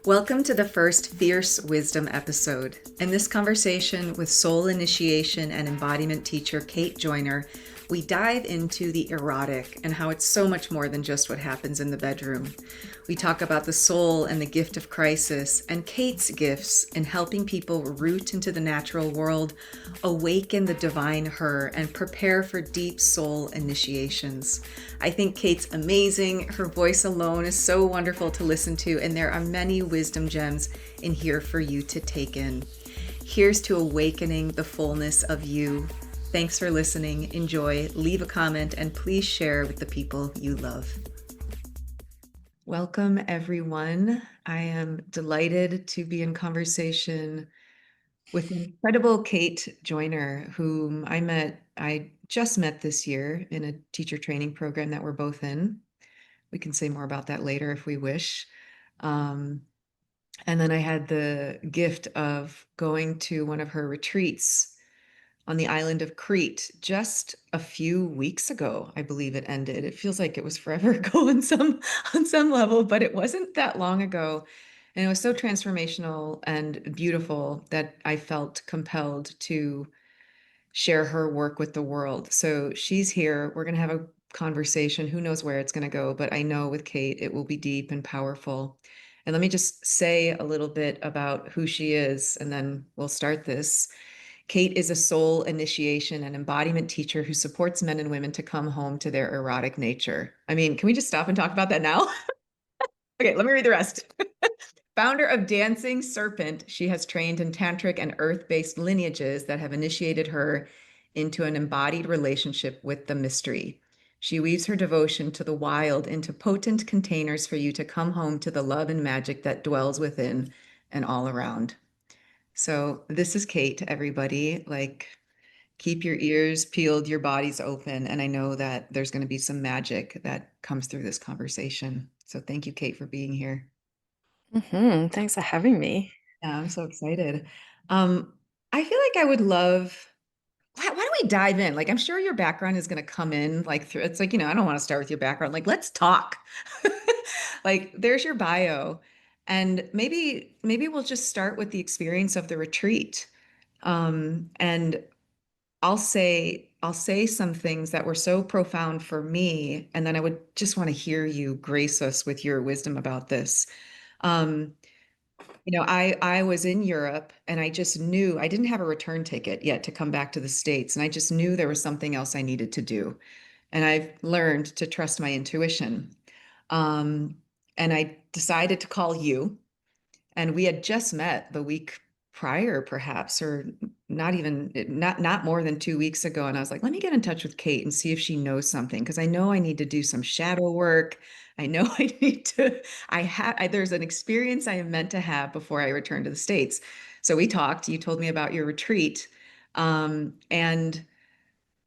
Welcome to the first Fierce Wisdom episode. In this conversation with soul initiation and embodiment teacher Kate Joyner, we dive into the erotic and how it's so much more than just what happens in the bedroom. We talk about the soul and the gift of crisis and Kate's gifts in helping people root into the natural world, awaken the divine her, and prepare for deep soul initiations. I think Kate's amazing. Her voice alone is so wonderful to listen to, and there are many wisdom gems in here for you to take in. Here's to awakening the fullness of you. Thanks for listening. Enjoy, leave a comment, and please share with the people you love. Welcome, everyone. I am delighted to be in conversation with the incredible Kate Joyner, whom I just met this year in a teacher training program that we're both in. We can say more about that later if we wish. And then I had the gift of going to one of her retreats on the island of Crete just a few weeks ago. I believe it ended. It feels like it was forever ago on some level, but it wasn't that long ago. And it was so transformational and beautiful that I felt compelled to share her work with the world. So she's here. We're going to have a conversation. Who knows where it's going to go, but I know with Kate, it will be deep and powerful. And let me just say a little bit about who she is, and then we'll start this. Kate is a soul initiation and embodiment teacher who supports men and women to come home to their erotic nature. I mean, can we just stop and talk about that now? Okay, let me read the rest. Founder of Dancing Serpent, she has trained in Tantric and Earth-based lineages that have initiated her into an embodied relationship with the mystery. She weaves her devotion to the wild into potent containers for you to come home to the love and magic that dwells within and all around. So this is Kate, everybody. Like, keep your ears peeled, your bodies open. And I know that there's going to be some magic that comes through this conversation. So thank you, Kate, for being here. Thanks for having me. Yeah, I'm so excited. Um, I feel like I would love, why don't we dive in? Like, I'm sure your background is going to come in like through, it's like, I don't want to start with your background. Like, let's talk. Like, there's your bio. And maybe we'll just start with the experience of the retreat. And I'll say some things that were so profound for me, and then I would just want to hear you grace us with your wisdom about this. Um, I was in Europe and I just knew I didn't have a return ticket yet to come back to the States, and I just knew there was something else I needed to do. And I've learned to trust my intuition. Um, and I decided to call you, and we had just met the week prior, perhaps, or not more than 2 weeks ago. And I was like, let me get in touch with Kate and see if she knows something, because I know I need to do some shadow work. I know I need to, there's an experience I am meant to have before I return to the States. So we talked, you told me about your retreat. And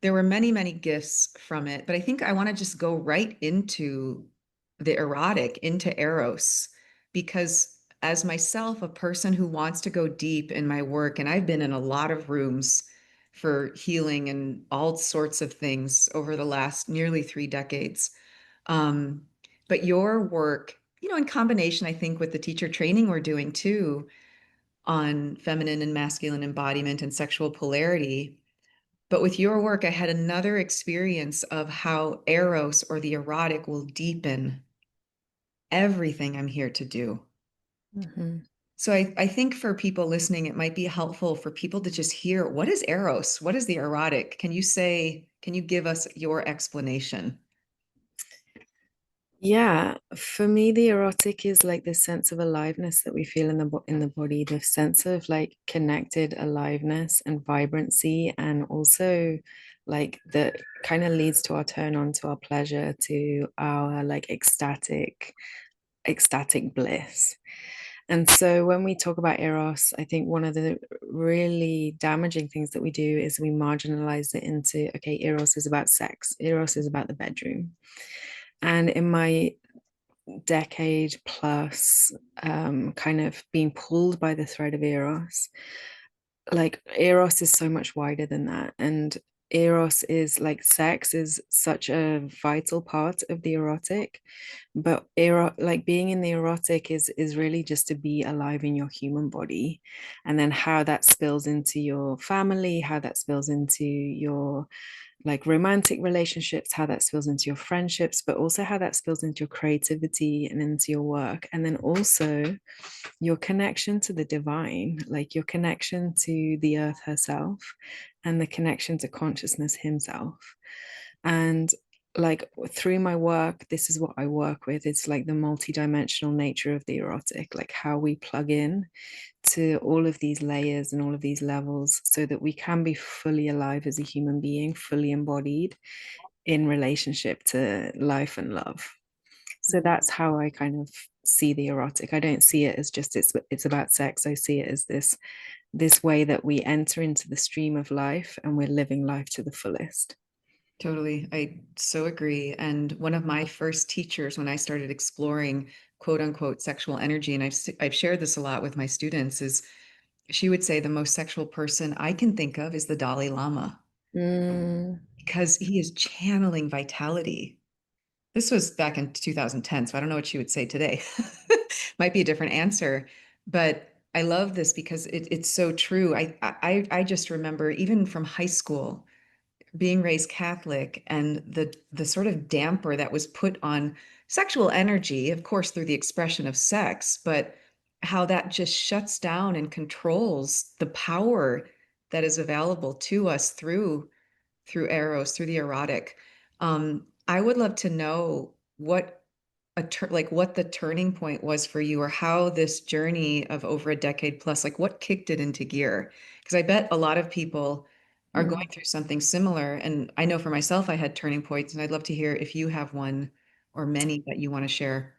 there were many, many gifts from it, but I think I want to just go right into the erotic, into Eros, because as myself, a person who wants to go deep in my work, and I've been in a lot of rooms for healing and all sorts of things over the last nearly 3 decades. Um, but your work, in combination, I think, with the teacher training we're doing too on feminine and masculine embodiment and sexual polarity, but with your work, I had another experience of how Eros or the erotic will deepen everything I'm here to do. Mhm. So I think for people listening, it might be helpful for people to just hear, what is Eros? What is the erotic? Can you give us your explanation? Yeah, for me, the erotic is like this sense of aliveness that we feel in the body, the sense of like connected aliveness and vibrancy, and also like that kind of leads to our turn on to our pleasure, to our like ecstatic bliss. And so when we talk about Eros, I think one of the really damaging things that we do is we marginalize it into, okay, Eros is about sex, Eros is about the bedroom. And in my decade plus, kind of being pulled by the thread of Eros, like Eros is so much wider than that. And Eros is like sex is such a vital part of the erotic, but like being in the erotic is really just to be alive in your human body, and then how that spills into your family, how that spills into your like romantic relationships, how that spills into your friendships, but also how that spills into your creativity and into your work. And then also your connection to the divine, like your connection to the earth herself and the connection to consciousness himself. And like through my work, this is what I work with. It's like the multidimensional nature of the erotic, like how we plug in to all of these layers and all of these levels so that we can be fully alive as a human being, fully embodied in relationship to life and love. So that's how I kind of see the erotic. I don't see it as just it's about sex. I see it as this way that we enter into the stream of life and we're living life to the fullest. Totally. I so agree. And one of my first teachers, when I started exploring quote unquote sexual energy, and I've shared this a lot with my students, is she would say the most sexual person I can think of is the Dalai Lama Mm, because he is channeling vitality. This was back in 2010, so I don't know what she would say today. Might be a different answer, but I love this because it's so true. I just remember even from high school being raised Catholic and the sort of damper that was put on sexual energy, of course, through the expression of sex, but how that just shuts down and controls the power that is available to us through Eros, through the erotic. I would love to know what like what the turning point was for you or how this journey of over a decade plus, like what kicked it into gear? Because I bet a lot of people are going mm. through something similar. And I know for myself, I had turning points, and I'd love to hear if you have one or many that you want to share.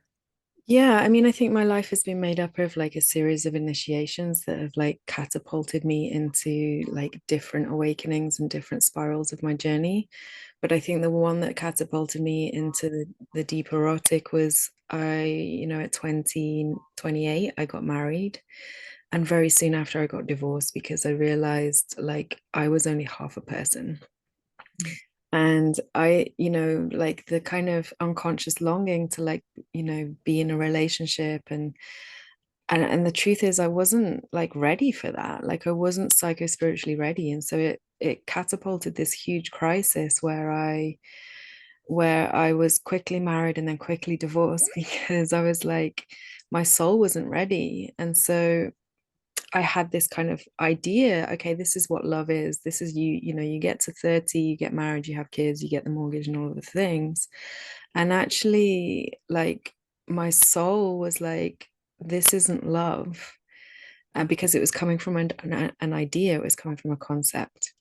Yeah, I mean, I think my life has been made up of like a series of initiations that have like catapulted me into like different awakenings and different spirals of my journey. But I think the one that catapulted me into the deep erotic was at 28, I got married. And very soon after, I got divorced because I realized like I was only half a person. And like the kind of unconscious longing to like, be in a relationship and the truth is I wasn't like ready for that. Like I wasn't psycho spiritually ready. And so it catapulted this huge crisis where I was quickly married and then quickly divorced because I was like, my soul wasn't ready. And so I had this kind of idea, okay, this is what love is. This is you get to 30, you get married, you have kids, you get the mortgage and all of the things. And actually, like my soul was like, this isn't love. And because it was coming from an idea, it was coming from a concept.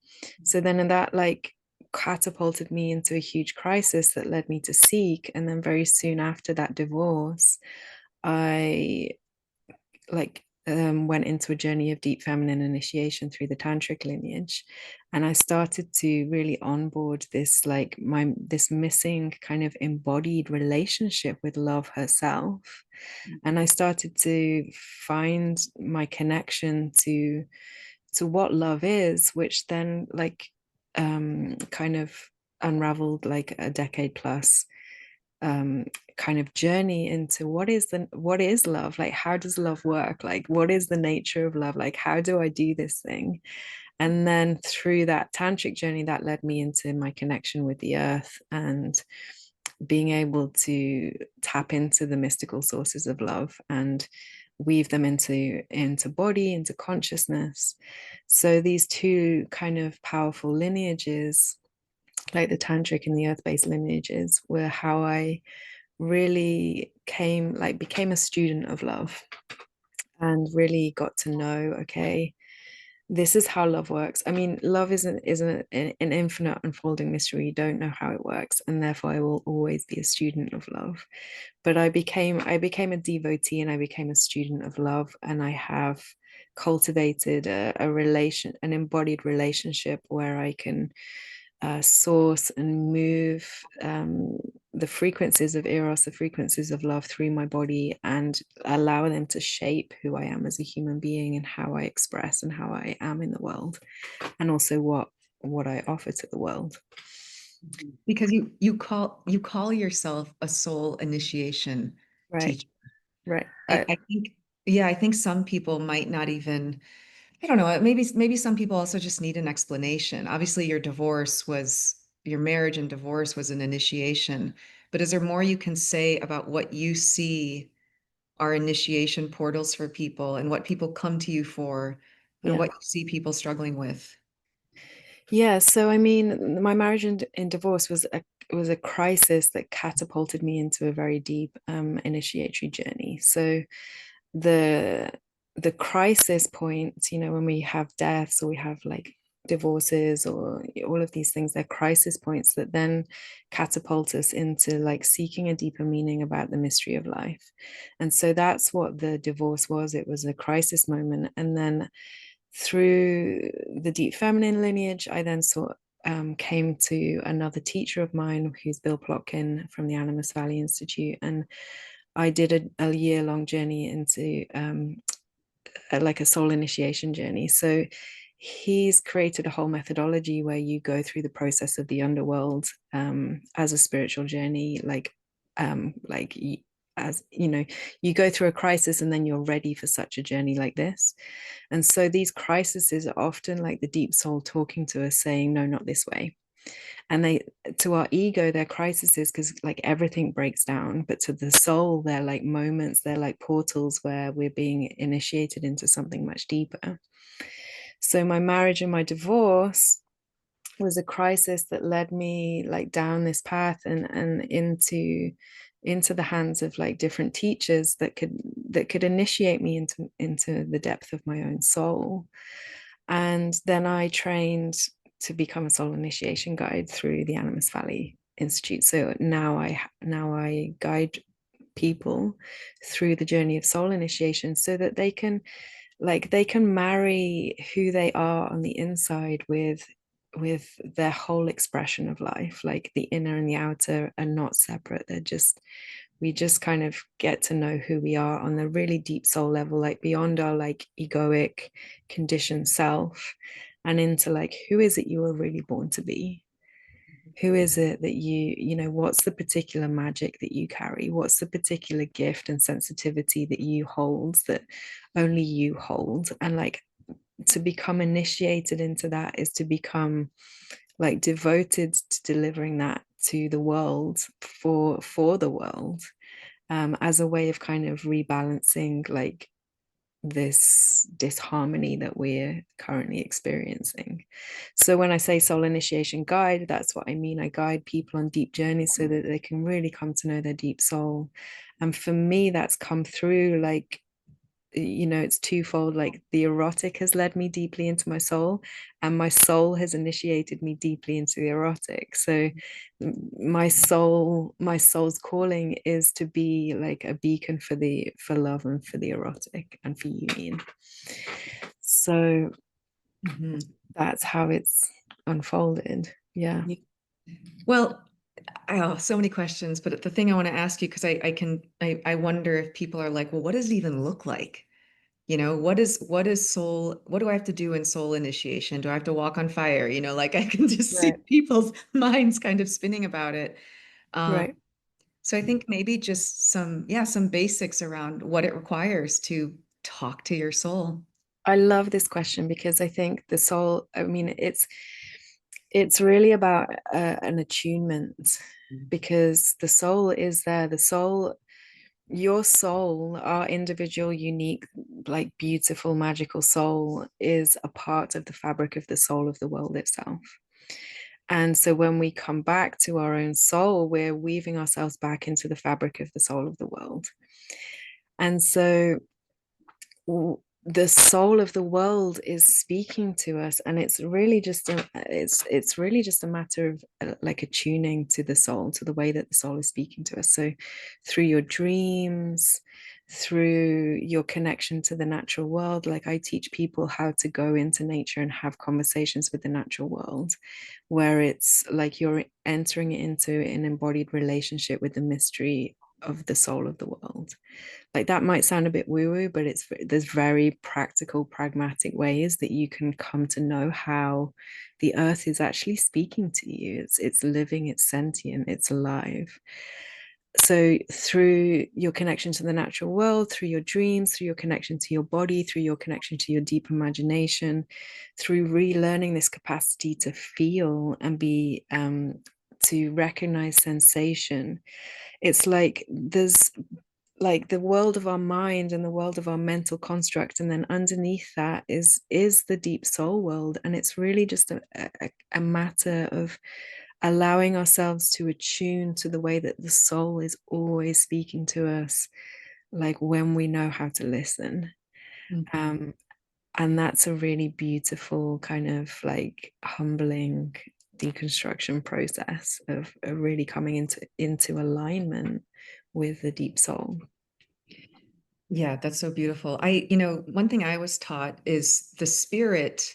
So then that like catapulted me into a huge crisis that led me to seek. And then very soon after that divorce, I went into a journey of deep feminine initiation through the tantric lineage, and I started to really onboard this like this missing kind of embodied relationship with love herself, and I started to find my connection to what love is, which then like kind of unraveled like a decade plus um kind of journey into what is love, like how does love work, like what is the nature of love, like how do I do this thing. And then through that tantric journey that led me into my connection with the earth and being able to tap into the mystical sources of love and weave them into body, into consciousness. So these two kind of powerful lineages, like the tantric and the earth-based lineages, were how I really became a student of love and really got to know, okay, this is how love works. I mean, love isn't an infinite unfolding mystery. You don't know how it works, and therefore I will always be a student of love. But I became a devotee and I became a student of love, and I have cultivated an embodied relationship where I can source and move the frequencies of Eros, the frequencies of love through my body and allow them to shape who I am as a human being and how I express and how I am in the world. And also what I offer to the world. Because you call yourself a soul initiation Right, teacher. right. I think, yeah, I think some people might not even, I don't know, maybe some people also just need an explanation. Obviously, your marriage and divorce was an initiation, but is there more you can say about what you see are initiation portals for people and what people come to you for and Yeah. what you see people struggling with? Yeah, so I mean, my marriage and divorce was a crisis that catapulted me into a very deep initiatory journey. So the the crisis points, you know, when we have deaths or we have like divorces or all of these things, they're crisis points that then catapult us into like seeking a deeper meaning about the mystery of life. And so that's what the divorce was. It was a crisis moment. And then through the deep feminine lineage, I then came to another teacher of mine who's Bill Plotkin from the Animas Valley Institute. And I did a year-long journey into like a soul initiation journey. So he's created a whole methodology where you go through the process of the underworld as a spiritual journey, like as you know, you go through a crisis and then you're ready for such a journey like this. And so these crises are often like the deep soul talking to us saying, no, not this way. And they, to our ego, they're crises because like everything breaks down, but to the soul they're like moments, they're like portals where we're being initiated into something much deeper. So my marriage and my divorce was a crisis that led me like down this path and into the hands of like different teachers that could initiate me into the depth of my own soul. And then I trained to become a soul initiation guide through the Animas Valley Institute. So now I guide people through the journey of soul initiation so that they can marry who they are on the inside with their whole expression of life. Like the inner and the outer are not separate. They're just, we just kind of get to know who we are on the really deep soul level, like beyond our like egoic conditioned self, and into like, who is it you were really born to be? Who is it that you know, what's the particular magic that you carry? What's the particular gift and sensitivity that you hold that only you hold? And like, to become initiated into that is to become like devoted to delivering that to the world for the world, as a way of kind of rebalancing like this disharmony that we're currently experiencing. So when I say soul initiation guide, that's what I mean. I guide people on deep journeys so that they can really come to know their deep soul. And for me, that's come through like, you know, it's twofold. Like the erotic has led me deeply into my soul, and my soul has initiated me deeply into the erotic. So my soul's calling is to be like a beacon for love and for the erotic and for union. So Mhm. that's how it's unfolded. Yeah. Yeah. Well, oh, so many questions, but the thing I want to ask you, because I wonder if people are like, well, what does it even look like? You know, what is soul? What do I have to do in soul initiation? Do I have to walk on fire? You know, like I can just see Right. people's minds kind of spinning about it. Um, Right. so I think maybe just some basics around what it requires to talk to your soul. I love this question because I think the soul, I mean, it's really about an attunement, because the soul is there. The soul, your soul, our individual, unique, like beautiful, magical soul is a part of the fabric of the soul of the world itself. And so when we come back to our own soul, we're weaving ourselves back into the fabric of the soul of the world. And so the soul of the world is speaking to us, and it's really just a matter of like attuning to the soul, to the way that the soul is speaking to us. So through your dreams, through your connection to the natural world, like I teach people how to go into nature and have conversations with the natural world, where it's like you're entering into an embodied relationship with the mystery of the soul of the world. Like that might sound a bit woo-woo, but there's very practical, pragmatic ways that you can come to know how the earth is actually speaking to you. It's living, it's sentient, it's alive. So through your connection to the natural world, through your dreams, through your connection to your body, through your connection to your deep imagination, through relearning this capacity to feel and be to recognize sensation, it's like there's like the world of our mind and the world of our mental construct, and then underneath that is the deep soul world. And it's really just a matter of allowing ourselves to attune to the way that the soul is always speaking to us, like when we know how to listen. Mhm. um, and that's a really beautiful kind of like humbling deconstruction process of really coming into alignment with the deep soul. Yeah, that's so beautiful. One thing I was taught is the spirit,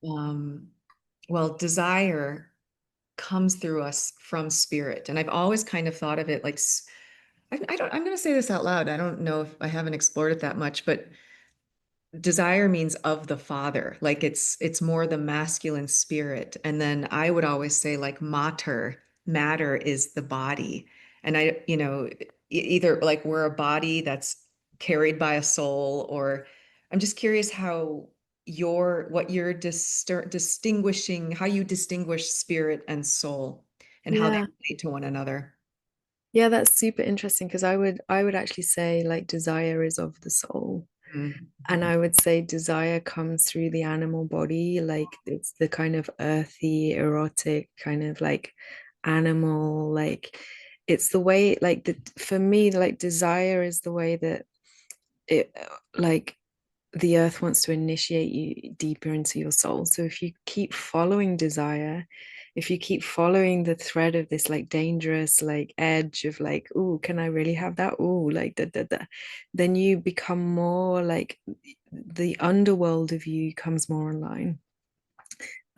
um, well, desire comes through us from spirit. And I've always kind of thought of it like, I'm going to say this out loud. I don't know if I haven't explored it that much, but desire means of the father, like it's more the masculine spirit. And then I would always say like matter is the body. And either like we're a body that's carried by a soul, or I'm just curious how what you're distinguishing, how you distinguish spirit and soul and how they Yeah. relate to one another. Yeah, that's super interesting because I would actually say like desire is of the soul. And Mhm. I would say desire comes through the animal body, like it's the kind of earthy, erotic kind of like animal, like it's the way like for me, like desire is the way that it like the earth wants to initiate you deeper into your soul. So if you keep following desire, if you keep following the thread of this like dangerous like edge of like, oh, can I really have that? Oh, like da, then you become more like the underworld of you comes more online.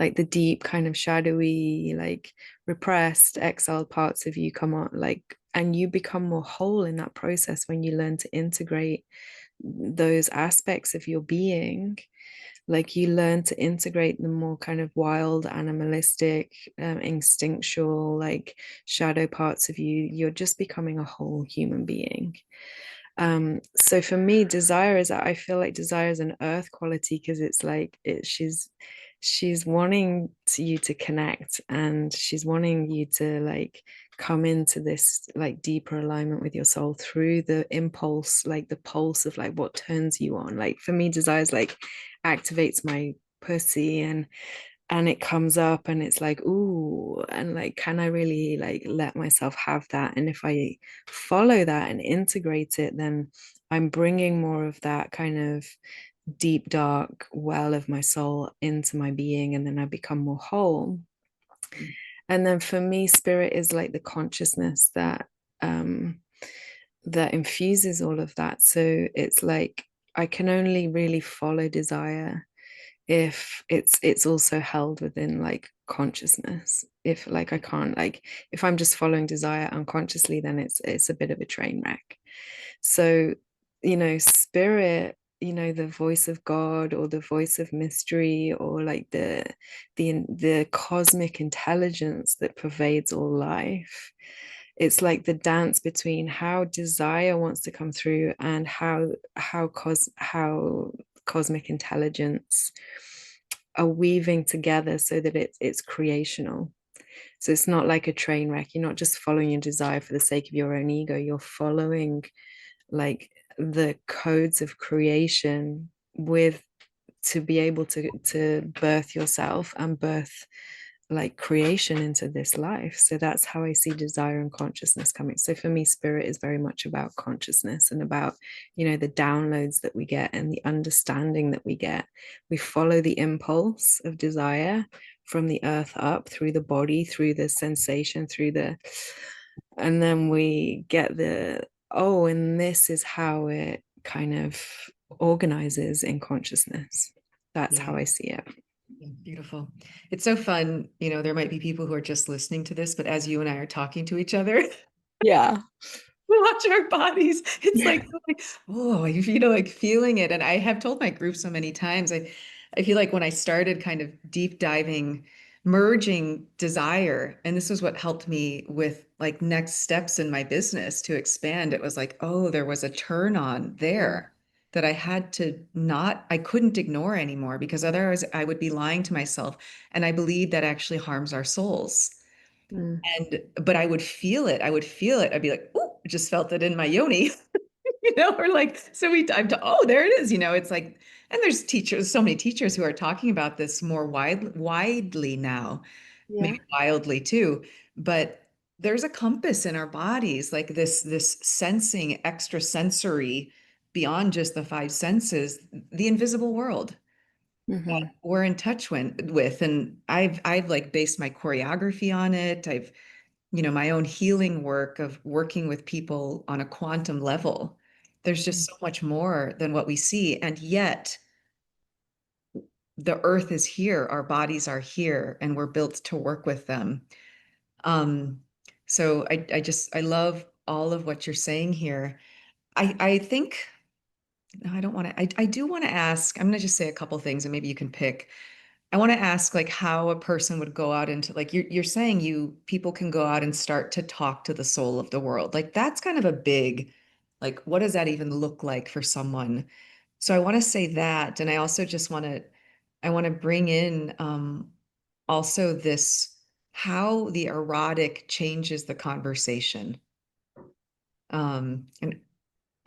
Like the deep kind of shadowy, like repressed, exiled parts of you come on, like, and you become more whole in that process when you learn to integrate those aspects of your being. Like you learn to integrate the more kind of wild, animalistic, instinctual, like shadow parts of you. You're just becoming a whole human being. So for me, desire is, I feel like desire is an earth quality because it's like she's wanting you to connect, and she's wanting you to like come into this like deeper alignment with your soul through the impulse, like the pulse of like what turns you on. Like for me, desire is like activates my pussy, and it comes up and it's like, ooh, and like, can I really like let myself have that? And if I follow that and integrate it, then I'm bringing more of that kind of deep dark well of my soul into my being, and then I become more whole. And then for me, spirit is like the consciousness um that infuses all of that. So it's like I can only really follow desire if it's also held within like consciousness. If like I can't, like if I'm just following desire unconsciously, then it's a bit of a train wreck. So spirit, the voice of God or the voice of mystery, or like the cosmic intelligence that pervades all life. It's like the dance between how desire wants to come through and how cosmic intelligence are weaving together so that it's creational. So it's not like a train wreck. You're not just following your desire for the sake of your own ego. You're following like the codes of creation with to be able to birth yourself and birth like creation into this life. So that's how I see desire and consciousness coming. So for me, spirit is very much about consciousness and about, the downloads that we get and the understanding that we get. We follow the impulse of desire from the earth up through the body, through the sensation, and then we get and this is how it kind of organizes in consciousness. That's Yeah. how I see it. Yeah, beautiful. It's so fun. There might be people who are just listening to this, but as you and I are talking to each other, Yeah. watch our bodies. It's Yeah. like, oh, like feeling it. And I have told my group so many times, I feel like when I started kind of deep diving, merging desire, and this was what helped me with like next steps in my business to expand. It was like, oh, there was a turn on Mm, there that I had to not, I couldn't ignore anymore because otherwise I would be lying to myself. And I believe that actually harms our souls. mm, But I would feel it. I would feel it. I'd be like, oh, I just felt it in my yoni, or like, so we dived to, oh, there it is. It's like, and there's teachers, so many teachers who are talking about this more widely now, yeah. maybe wildly too. But there's a compass in our bodies, like this sensing, extra sensory beyond just the five senses, the invisible world Hmm. we're in touch with. And I've like based my choreography on it. I've my own healing work of working with people on a quantum level. There's just so much more than what we see. And yet, the earth is here, our bodies are here, and we're built to work with them. Um, so I love all of what you're saying here. I think, no, I don't want to, I do want to ask, I'm going to just say a couple things and maybe you can pick. I want to ask like how a person would go out into like you're saying people can go out and start to talk to the soul of the world. Like that's kind of a big like what does that even look like for someone? So I want to say that and I also just I want to bring in also this how the erotic changes the conversation. Um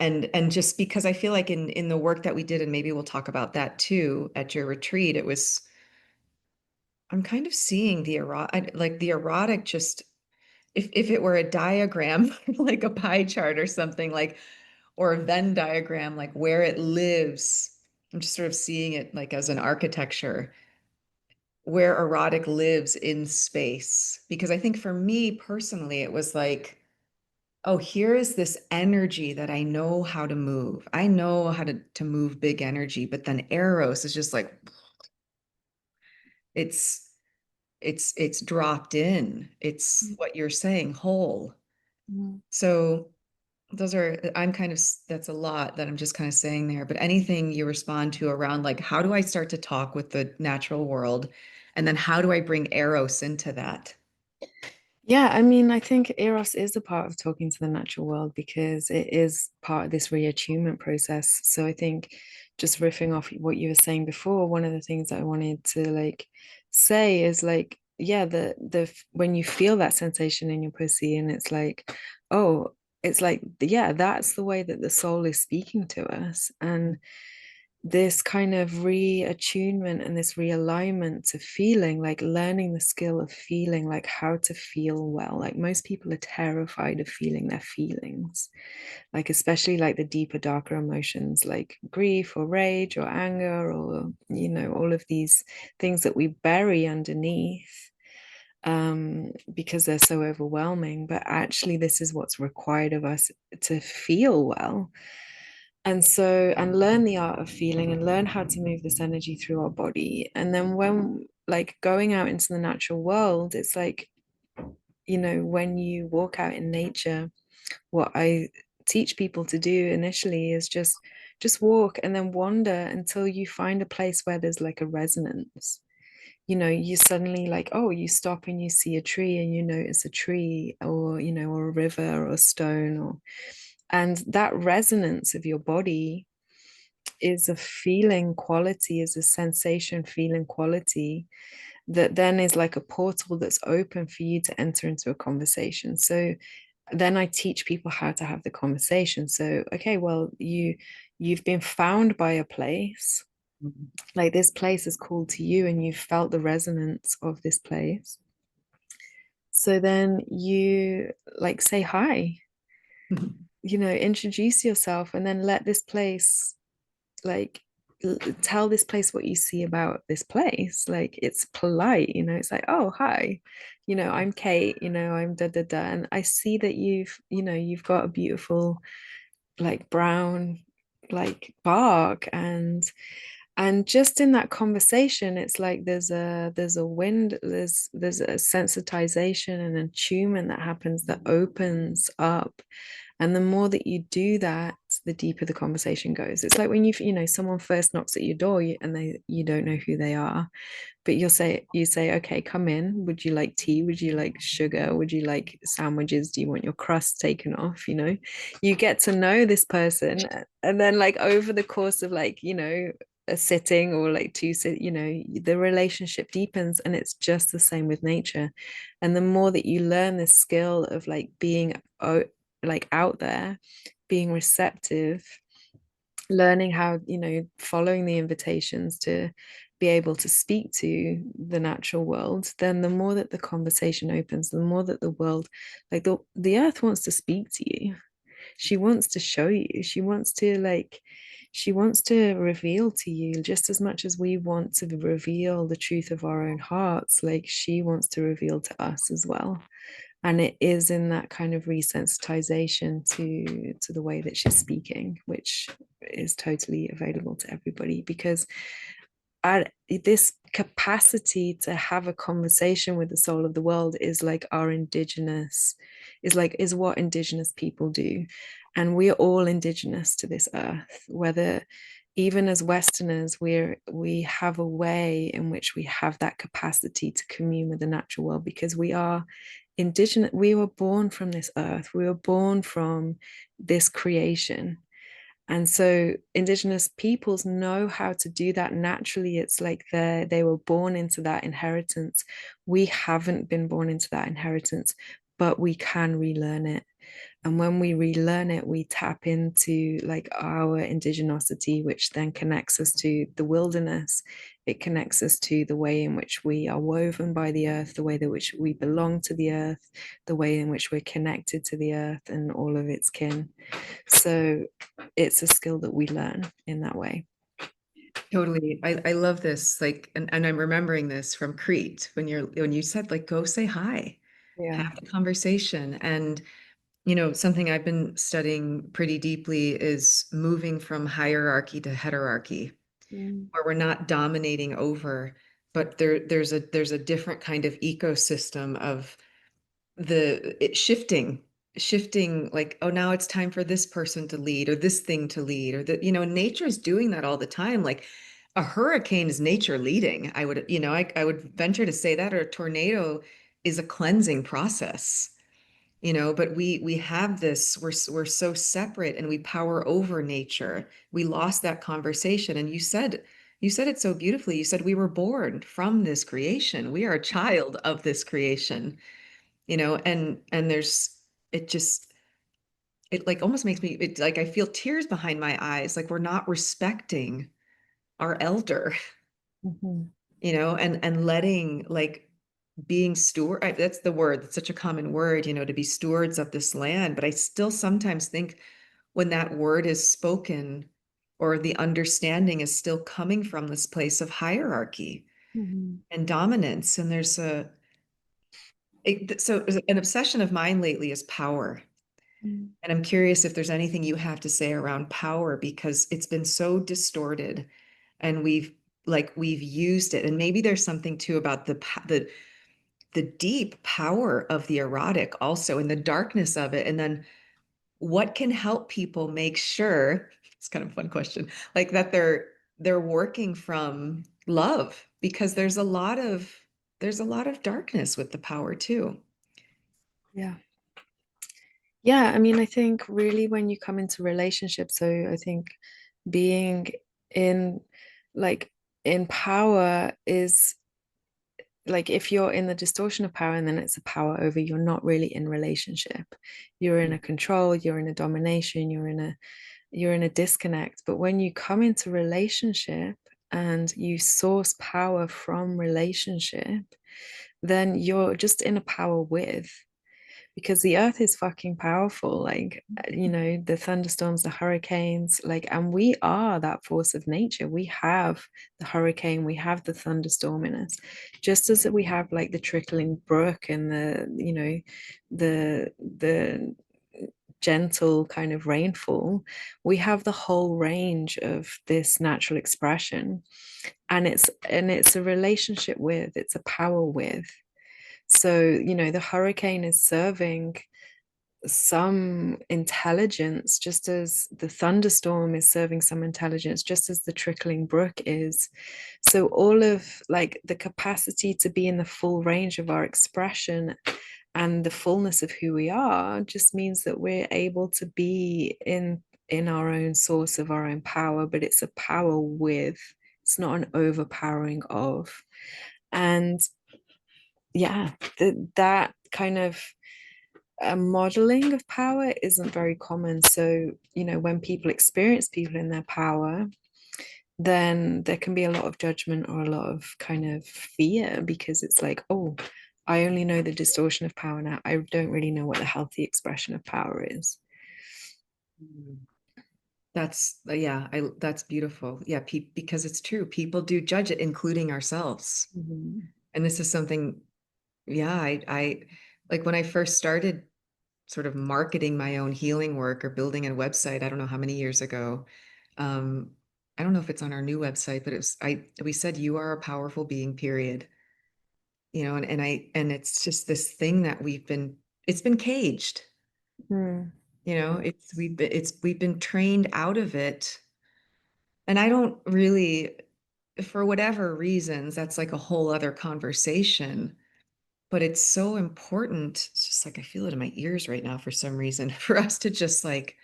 and and just because I feel like in the work that we did and maybe we'll talk about that too at your retreat it was I'm kind of seeing the erotic, like the erotic just if it were a diagram, like a pie chart or something like, or a Venn diagram, like where it lives. I'm just sort of seeing it like as an architecture, where erotic lives in space. Because I think for me personally, it was like, oh, here is this energy that I know how to move. I know how to move big energy, but then Eros is just like it's it's dropped in. It's what you're saying, whole. Mm. So those are I'm kind of that's a lot that I'm just kind of saying there. But anything you respond to around like how do I start to talk with the natural world? And then how do I bring Eros into that? Yeah, I mean, I think Eros is a part of talking to the natural world because it is part of this reattunement process. So I think just riffing off what you were saying before, one of the things that I wanted to like say is like, yeah, the when you feel that sensation in your pussy and it's like, oh, it's like, yeah, that's the way that the soul is speaking to us. And this kind of reattunement and this realignment to feeling, like learning the skill of feeling, like how to feel well. Like most people are terrified of feeling their feelings, like especially like the deeper, darker emotions like grief or rage or anger or, all of these things that we bury underneath because they're so overwhelming. But actually, this is what's required of us to feel well and learn the art of feeling and learn how to move this energy through our body. And then when like going out into the natural world, it's like, when you walk out in nature, what I teach people to do initially is just walk and then wander until you find a place where there's like a resonance. You suddenly like, oh, you stop and you see a tree and you notice a tree or a river or a stone and that resonance of your body is a feeling quality, is a sensation feeling quality that then is like a portal that's open for you to enter into a conversation. So then I teach people how to have the conversation. So, okay, well, you've been found by a place, like this place is called to you and you've felt the resonance of this place. So then you like say hi, introduce yourself and then let this place like tell this place what you see about this place. Like it's polite, it's like, oh, hi, I'm Kate, I'm da da da. And I see that you've got a beautiful like brown like bark and just in that conversation it's like there's a wind, there's a sensitization and attunement that happens that opens up And the more that you do that, the deeper the conversation goes. It's like when someone first knocks at your door and you don't know who they are, but you say, okay, come in. Would you like tea? Would you like sugar? Would you like sandwiches? Do you want your crust taken off? You get to know this person, and then like over the course of like, a sitting or like the relationship deepens, and it's just the same with nature. And the more that you learn this skill of like being like out there, being receptive, learning how, following the invitations to be able to speak to the natural world, then the more that the conversation opens, the more that the world, like the earth wants to speak to you. She wants to show you. She wants to reveal to you just as much as we want to reveal the truth of our own hearts. Like she wants to reveal to us as well. And it is in that kind of resensitization to the way that she's speaking, which is totally available to everybody, because this capacity to have a conversation with the soul of the world is like is what indigenous people do. And we're all indigenous to this earth, whether even as Westerners, we have a way in which we have that capacity to commune with the natural world, because we are indigenous. We were born from this earth, we were born from this creation. And so indigenous peoples know how to do that naturally. It's like they were born into that inheritance. We haven't been born into that inheritance, but we can relearn it. And when we relearn it, we tap into like our indigenosity, which then connects us to the wilderness. It connects us to the way in which we are woven by the earth, the way in which we belong to the earth, the way in which we're connected to the earth and all of its kin. So it's a skill that we learn in that way. Totally. I love this. Like, and I'm remembering this from Crete when you said like go say hi, Yeah. have the conversation. And something I've been studying pretty deeply is moving from hierarchy to heterarchy, Mm. where we're not dominating over, but there's a different kind of ecosystem of shifting like, oh, now it's time for this person to lead or this thing to lead, or that, nature is doing that all the time. Like a hurricane is nature leading. I would venture to say that, or a tornado is a cleansing process. But we have this, we're so separate and we power over nature. We lost that conversation. And you said it so beautifully. You said we were born from this creation. We are a child of this creation, and it just, it like almost makes me, it like I feel tears behind my eyes, like we're not respecting our elder, Mhm. and letting, like, being steward, that's the word, that's such a common word, to be stewards of this land. But I still sometimes think when that word is spoken, or the understanding is still coming from this place of hierarchy Mhm. and dominance. And so an obsession of mine lately is power. Mm. And I'm curious if there's anything you have to say around power, because it's been so distorted, and we've used it. And maybe there's something too about the deep power of the erotic also, and the darkness of it. And then what can help people make sure, it's kind of a fun question, like that they're working from love, because there's a lot of darkness with the power too. Yeah. Yeah, I mean, I think really when you come into relationships, so I think being in like in power is like, if you're in the distortion of power and then it's a power over, you're not really in relationship. You're in a control, you're in a domination, you're in a disconnect. But when you come into relationship and you source power from relationship, then you're just in a power with, because the earth is fucking powerful. Like, the thunderstorms, the hurricanes, like, and we are that force of nature. We have the hurricane, we have the thunderstorm in us, just as we have like the trickling brook and the gentle kind of rainfall. We have the whole range of this natural expression, and it's a relationship with, it's a power with. So, the hurricane is serving some intelligence, just as the thunderstorm is serving some intelligence, just as the trickling brook is. So all of like the capacity to be in the full range of our expression and the fullness of who we are just means that we're able to be in our own source of our own power, but it's a power with, it's not an overpowering of. And yeah, that kind of a modeling of power isn't very common. So, when people experience people in their power, then there can be a lot of judgment or a lot of kind of fear because it's like, oh, I only know the distortion of power now. I don't really know what the healthy expression of power is. Mm. That's yeah, that's beautiful. Yeah, because it's true. People do judge it, including ourselves. Mhm. And this is something, yeah, I like when I first started sort of marketing my own healing work or building a website, I don't know how many years ago. Um, I don't know if it's on our new website, but we said you are a powerful being, period. And it's just this thing that it's been caged. Mm. We've been trained out of it. And I don't really, for whatever reasons, that's like a whole other conversation. But it's so important. It's just like I feel it in my ears right now for some reason, for us to just like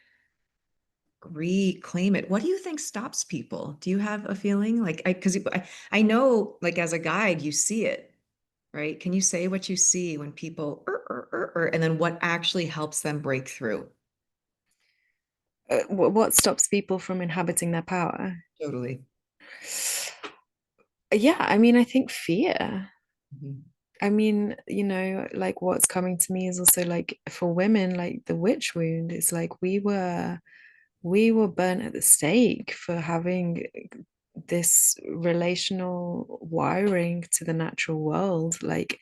reclaim it. What do you think stops people? Do you have a feeling like I know like as a guide you see it, right? Can you say what you see when people and then what actually helps them break through? What stops people from inhabiting their power? Totally. Yeah, I mean, I think fear. Mhm. I mean, like what's coming to me is also like for women, like the witch wound. It's like we were burnt at the stake for having this relational wiring to the natural world. Like,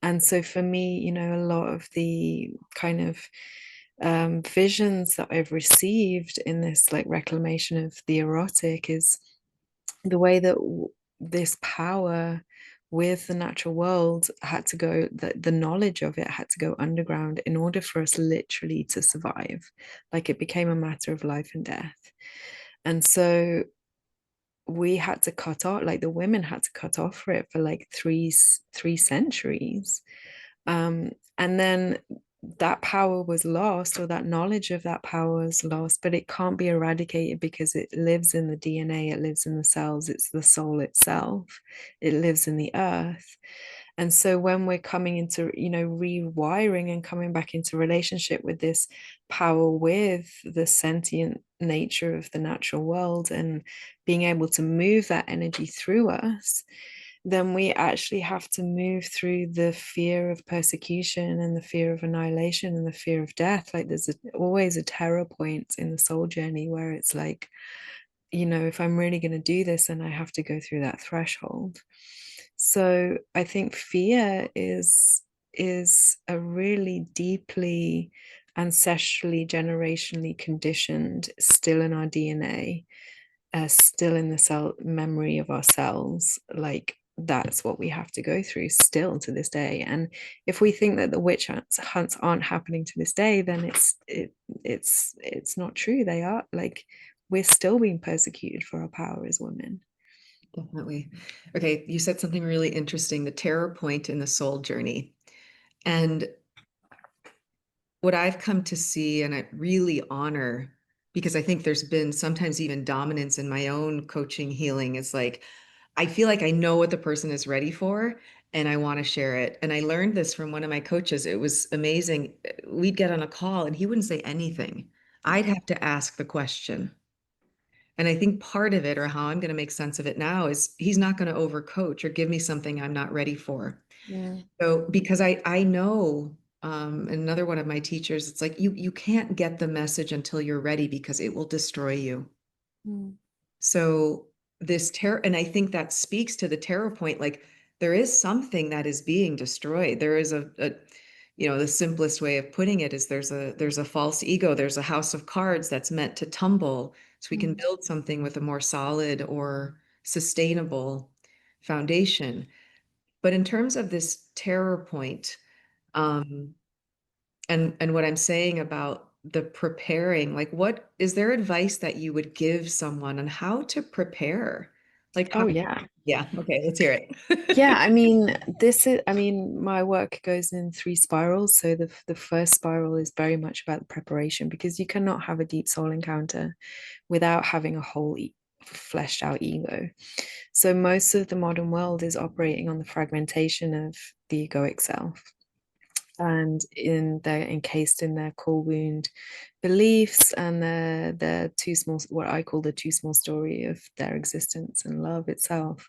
and so for me, a lot of the kind of visions that I've received in this like reclamation of the erotic is the way that this power with the natural world had to go, the knowledge of it had to go underground in order for us literally to survive. Like it became a matter of life and death. And so we had to cut off, like the women had to cut off for it for like three centuries. And then that power was lost, or that knowledge of that power was lost, but it can't be eradicated because it lives in the DNA, it lives in the cells, it's the soul itself, it lives in the earth. And so when we're coming into, rewiring and coming back into relationship with this power, with the sentient nature of the natural world, and being able to move that energy through us, then we actually have to move through the fear of persecution and the fear of annihilation and the fear of death. Like there's always a terror point in the soul journey where it's like, if I'm really going to do this, then I have to go through that threshold. So I think fear is a really deeply ancestrally, generationally conditioned, still in our DNA, still in the cell memory of our cells. Like that's what we have to go through still to this day. And if we think that the witch hunts aren't happening to this day, then it's not true. They are. Like we're still being persecuted for our power as women. Definitely. Okay, you said something really interesting, the terror point in the soul journey. And what I've come to see and I really honor, because I think there's been sometimes even dominance in my own coaching healing, is like, I feel like I know what the person is ready for and I want to share it. And I learned this from one of my coaches. It was amazing. We'd get on a call and he wouldn't say anything. I'd have to ask the question. And I think part of it, or how I'm going to make sense of it now, is he's not going to overcoach or give me something I'm not ready for. Mm, So because I know another one of my teachers, it's like you can't get the message until you're ready because it will destroy you. mm, So this terror, and I think that speaks to the terror point. Like there is something that is being destroyed. There is the simplest way of putting it is there's a false ego. There's a house of cards that's meant to tumble so we can mm, build something with a more solid or sustainable foundation. But in terms of this terror point, um, And what I'm saying about the preparing, like what is there advice that you would give someone on how to prepare? Like Oh how, yeah. yeah, okay, let's hear Yeah, it. I mean, my work goes in three spirals. So the first spiral is very much about the preparation because you cannot have a deep soul encounter without having a whole fleshed out ego. So most of the modern world is operating on the fragmentation of the egoic self. And they're encased in their core wound beliefs and their too small, what I call the too small story of their existence and love itself.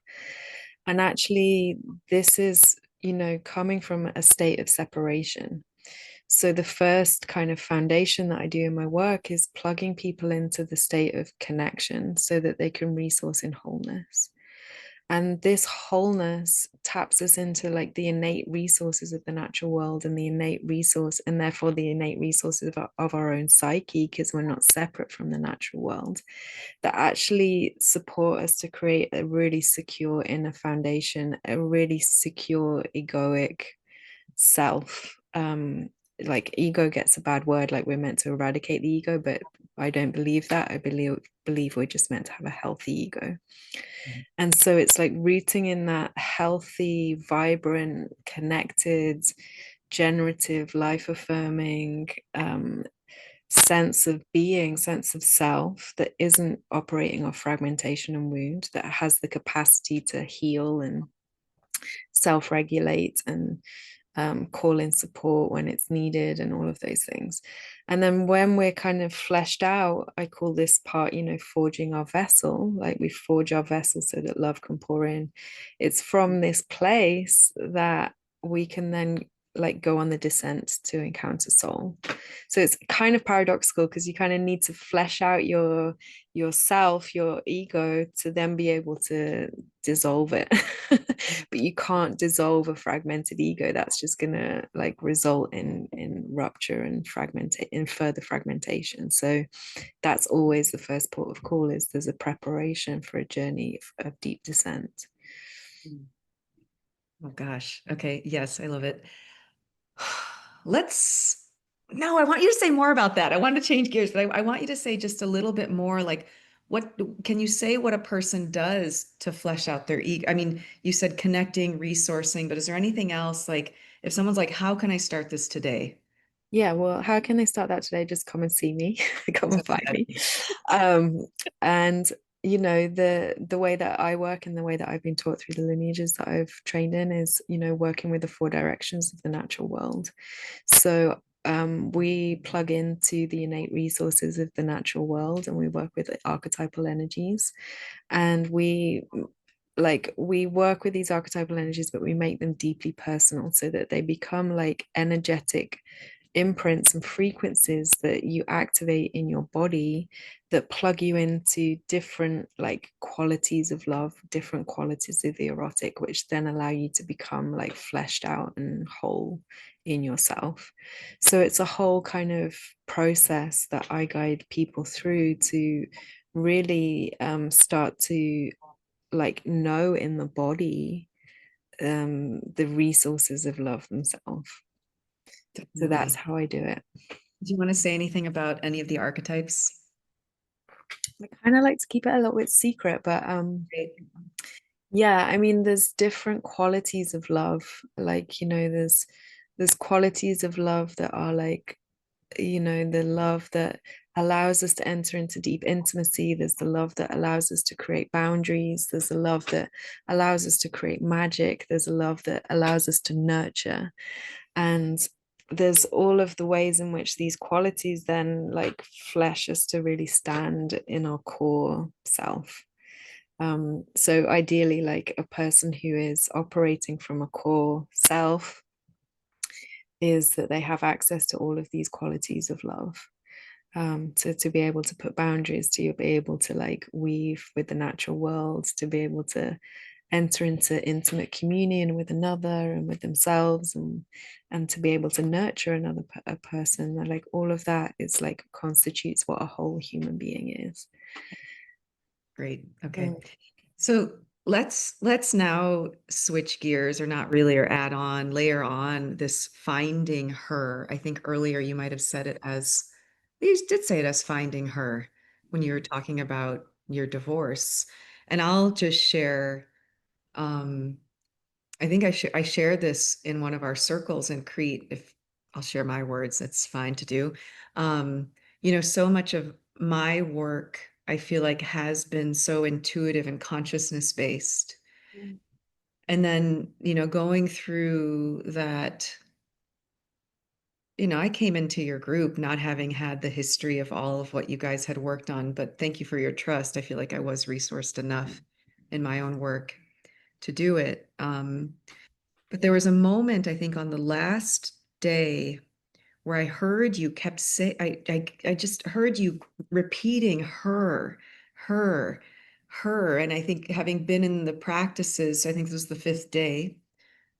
And actually, this is, coming from a state of separation. So the first kind of foundation that I do in my work is plugging people into the state of connection so that they can resource in wholeness. And this wholeness taps us into like the innate resources of the natural world and the innate resource, and therefore the innate resources of our own psyche, because we're not separate from the natural world, that actually support us to create a really secure inner foundation, a really secure egoic self. Like ego gets a bad word, like we're meant to eradicate the ego, but I don't believe that. I believe we're just meant to have a healthy ego. And so it's like rooting in that healthy, vibrant, connected, generative, life affirming sense of being, sense of self that isn't operating off fragmentation and wound, that has the capacity to heal and self regulate and call in support when it's needed and all of those things. And then when we're kind of fleshed out, I call this part, forging our vessel, like we forge our vessel so that love can pour in. It's from this place that we can then like go on the descent to encounter soul. So it's kind of paradoxical because you kind of need to flesh out yourself, your ego, to then be able to dissolve it. But you can't dissolve a fragmented ego. That's just gonna like result in rupture and further fragmentation. So that's always the first port of call, is there's a preparation for a journey of deep descent. Oh gosh. Okay. Yes, I love it. Let's, no, I want you to say more about that. I wanted to change gears, but I want you to say just a little bit more like what can you say what a person does to flesh out their ego? I mean, you said connecting, resourcing, but is there anything else like if someone's like, how can I start this today? Yeah, well, how can they start that today? Just come and see me, come and find me. Okay. Um, and the way that I work and the way that I've been taught through the lineages that I've trained in is, working with the four directions of the natural world. So we plug into the innate resources of the natural world and we work with archetypal energies, and we work with these archetypal energies, but we make them deeply personal so that they become like energetic imprints and frequencies that you activate in your body that plug you into different like qualities of love, different qualities of the erotic, which then allow you to become like fleshed out and whole in yourself. So it's a whole kind of process that I guide people through to really start to like know in the body the resources of love themselves. So that's Definitely. how I do it. Do you want to say anything about any of the archetypes? I kind of like to keep it a little bit secret, but Great. yeah, I mean, there's different qualities of love. Like, there's qualities of love that are like, the love that allows us to enter into deep intimacy. There's the love that allows us to create boundaries. There's the love that allows us to create magic. There's a love that allows us to nurture. And there's all of the ways in which these qualities then like flesh us to really stand in our core self. So ideally, like a person who is operating from a core self is that they have access to all of these qualities of love. To be able to put boundaries, to be able to like weave with the natural world, to be able to enter into intimate communion with another and with themselves, and to be able to nurture another a person. And like all of that is like constitutes what a whole human being is. Great. Okay. Mm. So let's now switch gears, or not really, or add on, layer on this finding her. I think earlier you might have said it as, you did say it as finding her when you were talking about your divorce. And I'll just share, um, I think I shared this in one of our circles in Crete. If I'll share my words, that's fine to do. Um, so much of my work, I feel like, has been so intuitive and consciousness based. Mm. And then, going through that, I came into your group not having had the history of all of what you guys had worked on, but thank you for your trust. I feel like I was resourced enough in my own work to do it. But there was a moment, I think, on the last day where I heard you kept say, I just heard you repeating her, her. And I think, having been in the practices, I think this was the fifth day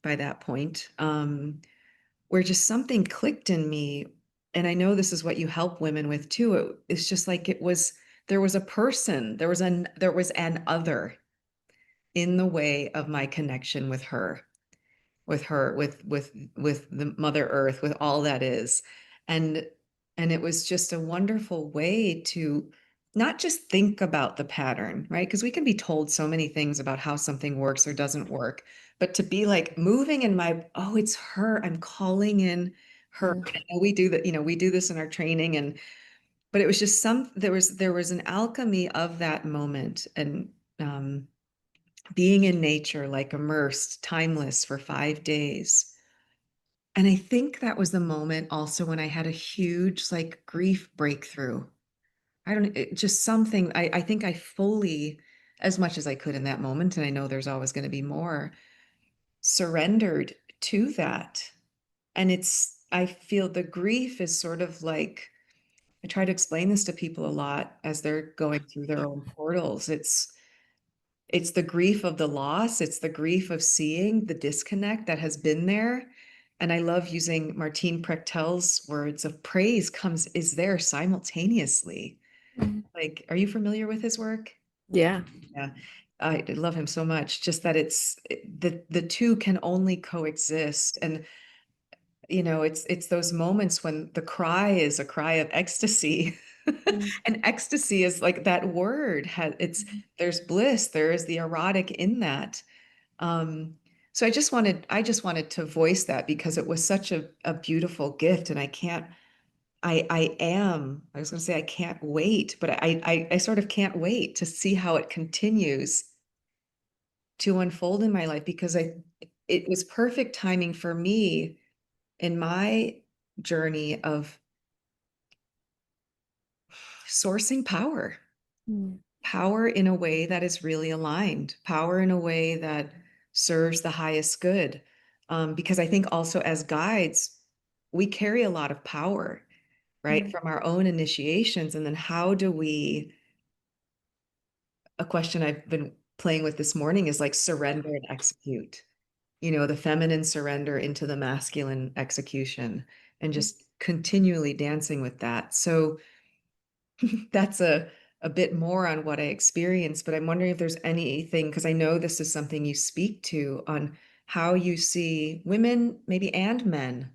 by that point, where just something clicked in me. And I know this is what you help women with too. It's just like, there was a person, there was an other in the way of my connection with her, with the Mother Earth, with all that is. And it was just a wonderful way to not just think about the pattern, right? Because we can be told so many things about how something works or doesn't work, but to be like moving in my, oh, it's her, I'm calling in her. Mm. And we do that, we do this in our training. And but it was just there was an alchemy of that moment. And um being in nature, like immersed, timeless for 5 days. And I think that was the moment also when I had a huge, like, grief breakthrough. I don't, just something, I think I fully, as much as I could in that moment, and I know there's always going to be more, surrendered to that. And I feel the grief is sort of like, I try to explain this to people a lot as they're going through their own portals. It's the grief of the loss. It's the grief of seeing the disconnect that has been there. And I love using Martine Prechtel's words of praise is there simultaneously. Mm. Like, are you familiar with his work? Yeah. Yeah. I love him so much. Just that the two can only coexist. And it's those moments when the cry is a cry of ecstasy. Mm. And ecstasy is like that word has it's there's bliss, there is the erotic in that. Um, so I just wanted to voice that because it was such a beautiful gift. And I was gonna say I can't wait, but I sort of can't wait to see how it continues to unfold in my life, because it was perfect timing for me in my journey of sourcing Mm. power in a way that is really aligned, power in a way that serves the highest good. Because I think also as guides, we carry a lot of power, right, Mm. from our own initiations. And then how do we, a question I've been playing with this morning is like surrender and execute, the feminine surrender into the masculine execution, and just continually dancing with that. So that's a bit more on what I experienced, but I'm wondering if there's anything, because I know this is something you speak to, on how you see women, maybe, and men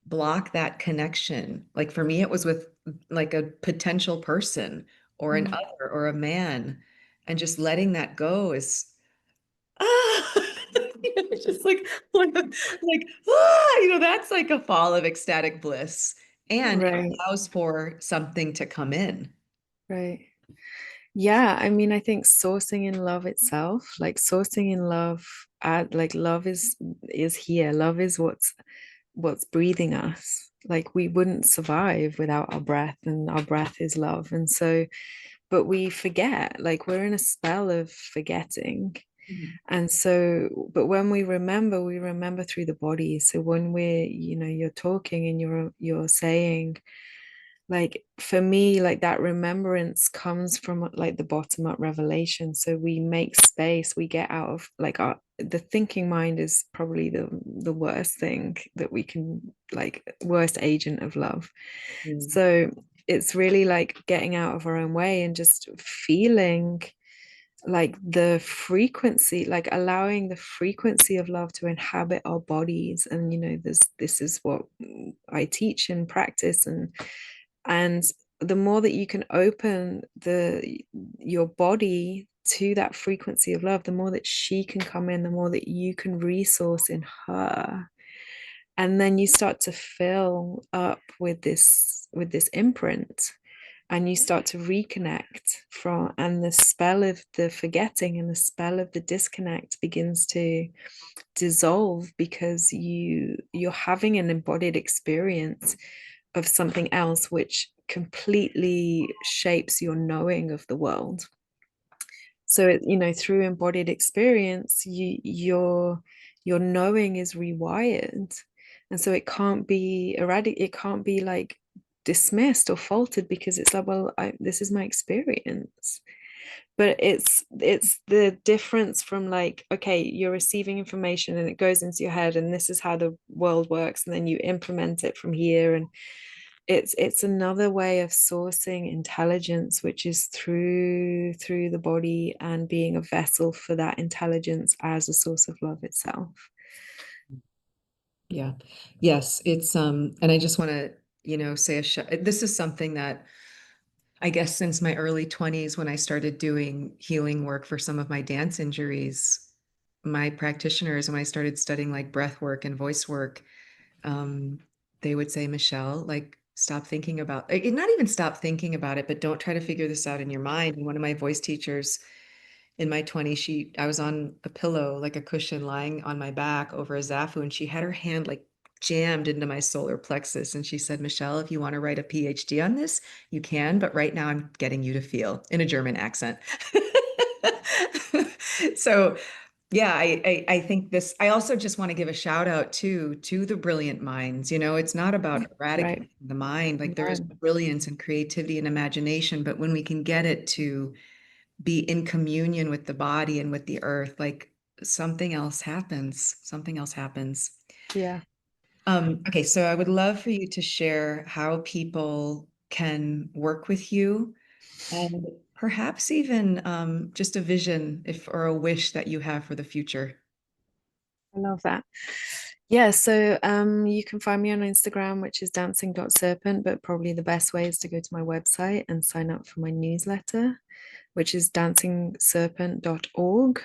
block that connection. Like for me, it was with like a potential person or an Mm. other or a man, and just letting that go is ah, it's just like that's like a fall of ecstatic bliss, and it Right. allows for something to come in. Right. Yeah, I mean, I think sourcing in love itself, like sourcing in love, like love is here. Love is what's breathing us. Like we wouldn't survive without our breath, and our breath is love. And so, but we forget, like we're in a spell of forgetting. Mhm. And so, but when we remember through the body. So when you're talking and you're saying, like for me, like that remembrance comes from like the bottom up revelation. So we make space, we get out of like the thinking mind is probably the worst thing that we can, like worst agent of love. Mm. So it's really like getting out of our own way and just feeling like the frequency, like allowing the frequency of love to inhabit our bodies. And this is what I teach and practice, and the more that you can open your body to that frequency of love, the more that she can come in, the more that you can resource in her. And then you start to fill up with this imprint, and you start to reconnect from, and the spell of the forgetting and the spell of the disconnect begins to dissolve, because you're having an embodied experience of something else which completely shapes your knowing of the world. So through embodied experience, your knowing is rewired, and so it can't be eradicated, it can't be like dismissed or faltered, because it's like, well, this is my experience. But it's the difference from like, okay, you're receiving information and it goes into your head and this is how the world works, and then you implement it from here. And it's another way of sourcing intelligence, which is through the body, and being a vessel for that intelligence as a source of love itself. Yeah. Yes, it's and I just want to, say this is something that I guess since my early 20s when I started doing healing work for some of my dance injuries, my practitioners, when I started studying like breath work and voice work, um, they would say, Michelle, like, stop thinking about it, not even stop thinking about it, but don't try to figure this out in your mind. And one of my voice teachers in my 20s, I was on a pillow, like a cushion lying on my back over a zafu, and she had her hand like jammed into my solar plexus. And she said, Michelle, if you want to write a PhD on this, you can, but right now I'm getting you to feel in a German accent. So yeah, I think this, I also just want to give a shout out to the brilliant minds. It's not about Right. eradicating the mind. Like there is No. brilliance and creativity and imagination, but when we can get it to be in communion with the body and with the earth, like something else happens. Something else happens. Yeah. Okay, so I would love for you to share how people can work with you and perhaps even just a vision if or a wish that you have for the future. I love that. Yeah, so you can find me on Instagram, which is dancing.serpent, but probably the best way is to go to my website and sign up for my newsletter, which is dancingserpent.org.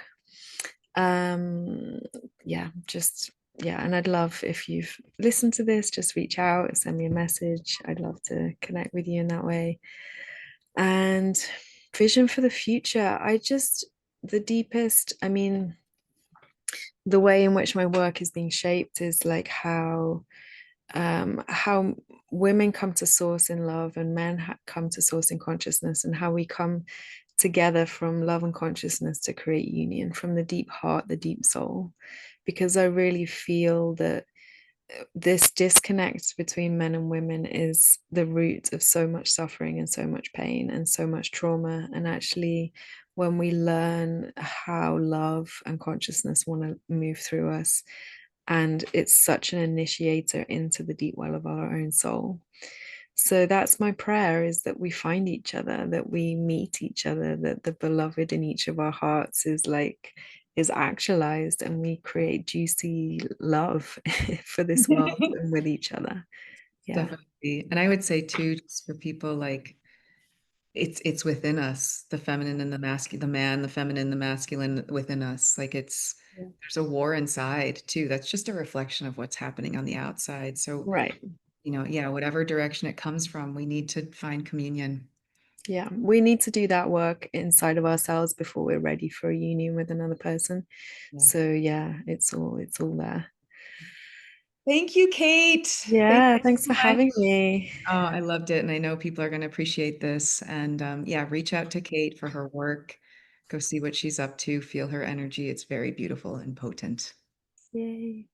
Um, yeah, just yeah, and I'd love if you've listened to this, just reach out, send me a message. I'd love to connect with you in that way. And vision for the future, the deepest, I mean, the way in which my work is being shaped is like how women come to source in love and men come to source in consciousness, and how we come together from love and consciousness to create union from the deep heart, the deep soul. Because I really feel that this disconnect between men and women is the root of so much suffering and so much pain and so much trauma. And actually, when we learn how love and consciousness want to move through us, and it's such an initiator into the deep well of our own soul. So that's my prayer, is that we find each other, that we meet each other, that the beloved in each of our hearts is actualized, and we create juicy love for this world and with each other. Yeah. Definitely. And I would say too, just for people like it's within us, the feminine and the masculine, the man, the feminine, the masculine within us. Like Yeah. there's a war inside too. That's just a reflection of what's happening on the outside. So, Right. yeah, whatever direction it comes from, we need to find communion. Yeah. We need to do that work inside of ourselves before we're ready for a union with another person. Yeah. So yeah, it's all there. Thank you, Kate. Thank Yeah, you thanks so for much. having me. Oh, I loved it. And I know people are going to appreciate this. And yeah, reach out to Kate for her work. Go see what she's up to. Feel her energy. It's very beautiful and potent. Yay.